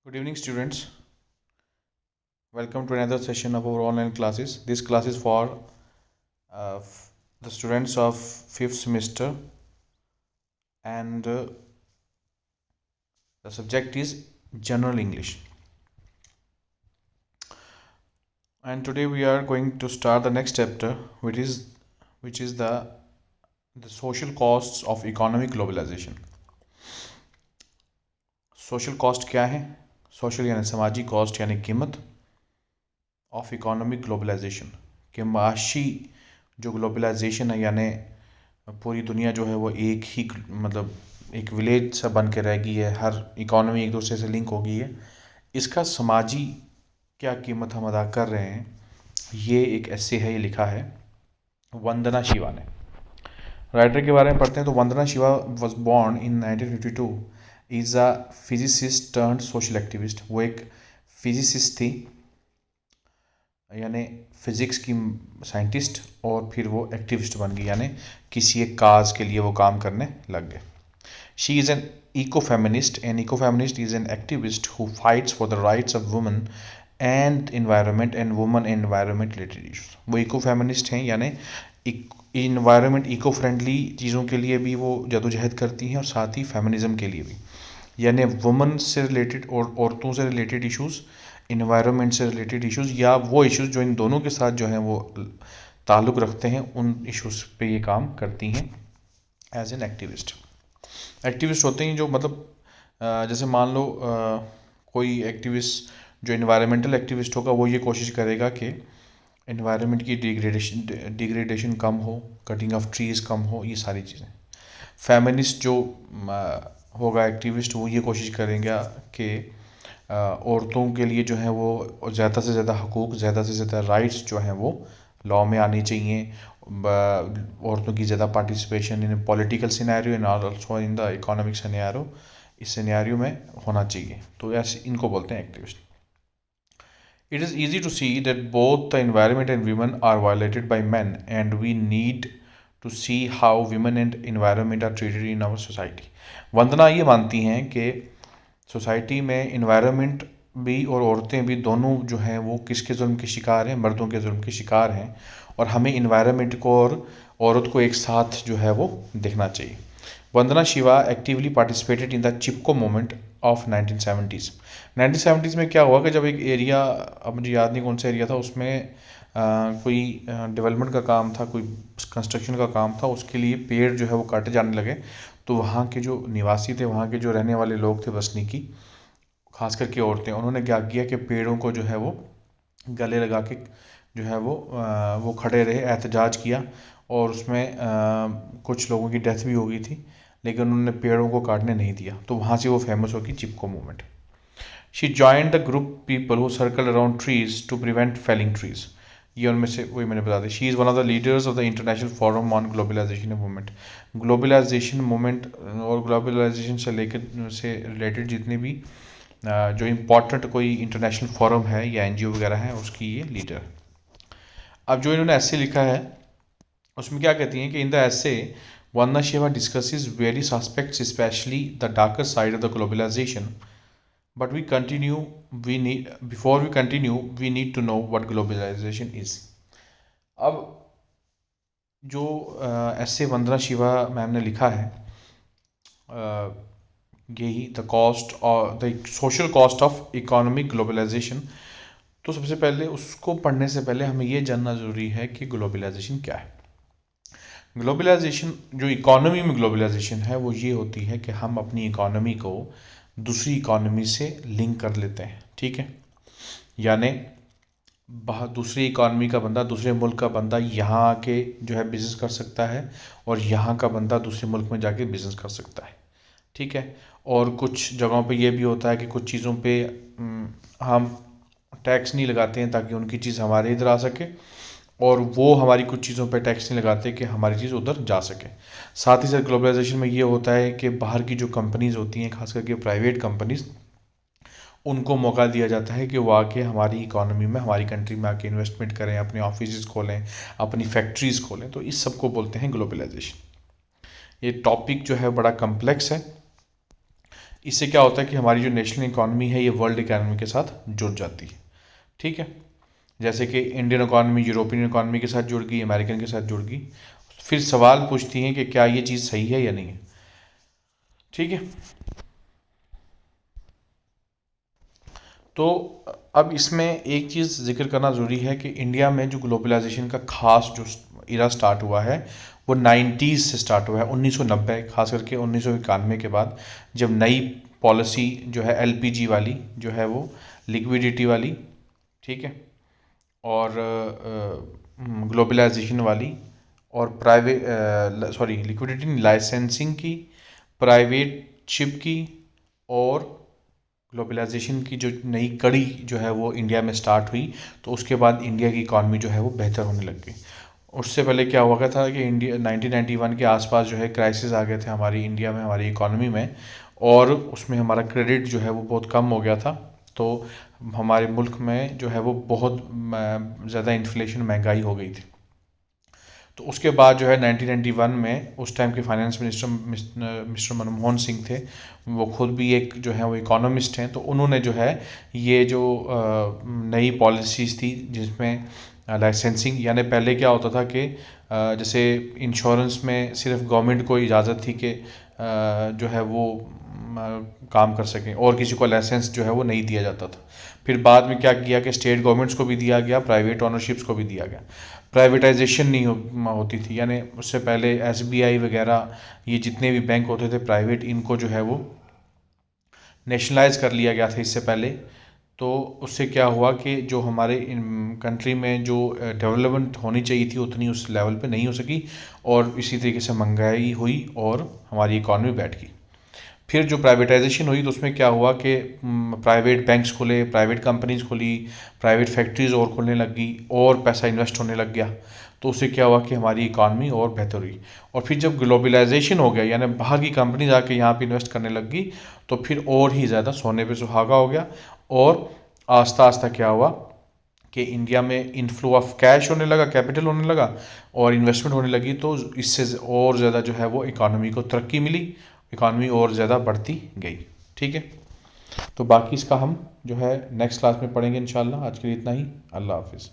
Good evening, students. Welcome to another session of our online classes. This class is for the students of fifth semester, and the subject is General English. And today we are going to start the next chapter, which is the social costs of economic globalization. Social cost क्या है? Social यानी समाजी, cost यानी कीमत of economic globalisation, कि माशी जो globalisation है, यानी पूरी दुनिया जो है वो एक ही मतलब एक विलेज सा बन के रह गई है, हर इकोनॉमी एक दूसरे से लिंक हो गई है। इसका समाजी क्या कीमत हम अदा कर रहे हैं, ये एक ऐसे है, ये लिखा है वंदना शिवा ने। राइटर के बारे में पढ़ते हैं तो Vandana Shiva was born in 1952, is a physicist turned social activist. वो एक फिजिसिस्ट थी, यानी फिज़िक्स की साइंटिस्ट, और फिर वो एक्टिविस्ट बन गई, यानी किसी एक काज के लिए वो काम करने लग गए। She is an eco feminist, an eco feminist is an activist who fights for the rights of women and environment and women environment related issues. वो इको फेमिनिस्ट हैं, यानी इन्वायरमेंट इको फ्रेंडली चीज़ों के लिए भी वो जदोजहद करती हैं, और साथ ही फेमिनिज़म के लिए भी, यानी वुमेन से रिलेटेड और औरतों से रिलेटेड इश्यूज़, इन्वायरमेंट से रिलेटेड इश्यूज़, या वो इश्यूज़ जो इन दोनों के साथ जो हैं वो ताल्लुक़ रखते हैं, उन इश्यूज़ पे ये काम करती हैं एज एन एक्टिविस्ट। एक्टिविस्ट होते हैं जो मतलब जैसे मान लो कोई एक्टिविस्ट जो इन्वायरमेंटल एक्टिविस्ट होगा, वो ये कोशिश करेगा कि इन्वायरमेंट की डिग्रेडेशन कम हो, कटिंग ऑफ ट्रीज़ कम हो, ये सारी चीज़ें। फेमिनिस्ट जो होगा एक्टिविस्ट, वो ये कोशिश करेंगे कि औरतों के लिए जो है वो ज़्यादा से ज़्यादा हकूक़, ज़्यादा से ज़्यादा राइट्स जो हैं वो लॉ में आनी चाहिए। औरतों की ज़्यादा participation in political scenario and also in the economic scenario, इस सिनेरियो में होना चाहिए। तो ऐसे इनको बोलते हैं activist. It is easy to see that both the environment and women are violated by men, and we need to see how women and environment are treated in our society. वंदना ये मानती हैं कि सोसाइटी में environment भी और औरतें भी दोनों जो हैं वो किसके जुल्म के शिकार हैं, मर्दों के जुल्म के शिकार हैं, और हमें इन्वायरमेंट को और औरत को एक साथ जो है वो देखना चाहिए। Vandana Shiva actively participated in the Chipko movement of 1970s। 1970s में क्या हुआ कि जब एक एरिया, अब मुझे याद नहीं कौन सा एरिया था, उसमें कोई डेवलपमेंट का काम था, कोई कंस्ट्रक्शन का काम था, उसके लिए पेड़ जो है वो काटे जाने लगे। तो वहाँ के जो निवासी थे, वहाँ के जो रहने वाले लोग थे, बसनीकी, खास करके औरतें, उन्होंने क्या किया कि पेड़ों को जो है वो गले लगा के जो है वो खड़े रहे, एहतजाज किया, और उसमें कुछ लोगों की डेथ भी हो गई थी, लेकिन उन्होंने पेड़ों को काटने नहीं दिया। तो वहाँ से वो फेमस होगी Chipko movement. She joined the group people who circle around trees to prevent felling trees. ये उनमें से वही मैंने बता दी। She is one of the leaders of the international forum on globalisation movement. Globalisation movement और ग्लोबलाइजेशन से रिलेटेड जितने भी जो इम्पोर्टेंट कोई इंटरनेशनल फोरम है या एनजीओ वगैरह है, उसकी ये लीडर। अब जो इन्होंने ऐसे लिखा है, उसमें क्या कहती हैं कि in the essay Vandana Shiva discusses various aspects, specially the darker side of the globalisation, but we continue we need before we continue we need to know what globalisation is. अब जो ऐसे वंदना शिवा मैम ने लिखा है, यही द कॉस्ट और the social cost of economic globalization. तो सबसे पहले उसको पढ़ने से पहले हमें ये जानना ज़रूरी है कि ग्लोबलाइजेशन क्या है। ग्लोबलाइजेशन, जो इकोनॉमी में ग्लोबलाइजेशन है, वो ये होती है कि हम अपनी इकोनॉमी को दूसरी इकोनॉमी से लिंक कर लेते हैं, ठीक है। यानी दूसरी इकोनॉमी का बंदा, दूसरे मुल्क का बंदा यहाँ आके जो है बिज़नेस कर सकता है, और यहाँ का बंदा दूसरे मुल्क में जाके बिज़नेस कर सकता है, ठीक है। और कुछ जगहों पे ये भी होता है कि कुछ चीज़ों पे हम टैक्स नहीं लगाते हैं ताकि उनकी चीज़ हमारे इधर आ सके, और वो हमारी कुछ चीज़ों पे टैक्स नहीं लगाते कि हमारी चीज़ उधर जा सके। साथ ही साथ ग्लोबलाइजेशन में ये होता है कि बाहर की जो कंपनीज़ होती हैं, खास करके प्राइवेट कंपनीज़, उनको मौका दिया जाता है कि वो आके हमारी इकोनॉमी में, हमारी कंट्री में आके इन्वेस्टमेंट करें, अपने ऑफिस खोलें, अपनी फैक्ट्रीज़ खोलें। तो इस सब को बोलते हैं ग्लोबलाइजेशन। ये टॉपिक जो है बड़ा कम्प्लेक्स है, इससे क्या होता है कि हमारी जो नेशनल इकॉनमी है ये वर्ल्ड इकॉनमी के साथ जुड़ जाती है। ठीक है, जैसे कि इंडियन इकॉनमी यूरोपियन इकॉनमी के साथ जुड़ गई, अमेरिकन के साथ जुड़ गई। फिर सवाल पूछती हैं कि क्या ये चीज़ सही है या नहीं है। ठीक है, तो अब इसमें एक चीज़ जिक्र करना ज़रूरी है कि इंडिया में जो ग्लोबलाइजेशन का खास जो इरा स्टार्ट हुआ है वो 90s से स्टार्ट हुआ है, 1990, खास करके 1991 के बाद, जब नई पॉलिसी जो है एलपीजी वाली जो है वो लिक्विडिटी वाली, ठीक है, और ग्लोबलाइजेशन वाली, और प्राइवेट सॉरी लिक्विडिटी लाइसेंसिंग की, प्राइवेट शिप की, और ग्लोबलाइजेशन की जो नई कड़ी जो है वो इंडिया में स्टार्ट हुई, तो उसके बाद इंडिया की इकॉनमी जो है वो बेहतर होने लग गई। उससे पहले क्या हुआ था कि इंडिया 1991 के आसपास जो है क्राइसिस आ गए थे हमारी इंडिया में, हमारी इकॉनमी में, और उसमें हमारा क्रेडिट जो है वो बहुत कम हो गया था। तो हमारे मुल्क में जो है वो बहुत ज़्यादा इन्फ्लेशन, महंगाई हो गई थी। तो उसके बाद जो है 1991 में उस टाइम के finance minister mister Manmohan Singh थे, वो खुद भी एक जो है वो इकोनॉमिस्ट हैं। तो उन्होंने जो है ये जो नई पॉलिसीज़ थी जिसमें लाइसेंसिंग, यानी पहले क्या होता था कि जैसे इंश्योरेंस में सिर्फ गवर्नमेंट को इजाज़त थी कि जो है वो काम कर सकें, और किसी को लाइसेंस जो है वो नहीं दिया जाता था। फिर बाद में क्या किया कि स्टेट गवर्नमेंट्स को भी दिया गया, प्राइवेट ओनरशिप्स को भी दिया गया। प्राइवेटाइजेशन नहीं होती थी, यानी उससे पहले एसबीआई वगैरह ये जितने भी बैंक होते थे प्राइवेट, इनको जो है वो नेशनलाइज कर लिया गया था इससे पहले। तो उससे क्या हुआ कि जो हमारे कंट्री में जो डेवलपमेंट होनी चाहिए थी उतनी उस लेवल पे नहीं हो सकी, और इसी तरीके से महंगाई हुई और हमारी इकॉनमी बैठ गई। फिर जो प्राइवेटाइजेशन हुई तो उसमें क्या हुआ कि प्राइवेट बैंक्स खुले, प्राइवेट कंपनीज खुली, प्राइवेट फैक्ट्रीज और खुलने लग गई, और पैसा इन्वेस्ट होने लग गया। तो उससे क्या हुआ कि हमारी इकॉनमी और बेहतर हुई। और फिर जब ग्लोबलाइजेशन हो गया, यानी बाहर की कंपनीज आके यहाँ पे इन्वेस्ट करने लग गई, तो फिर और ही ज़्यादा सोने पे सुहागा हो गया। और आस्ता आस्ता क्या हुआ कि इंडिया में इनफ्लो ऑफ कैश होने लगा, कैपिटल होने लगा, और इन्वेस्टमेंट होने लगी। तो इससे और ज़्यादा जो है वो इकॉनमी को तरक्की मिली, इकॉनमी और ज़्यादा बढ़ती गई। ठीक है, तो बाकी इसका हम जो है नेक्स्ट क्लास में पढ़ेंगे इंशाल्लाह। आज के लिए इतना ही। अल्लाह हाफिज़।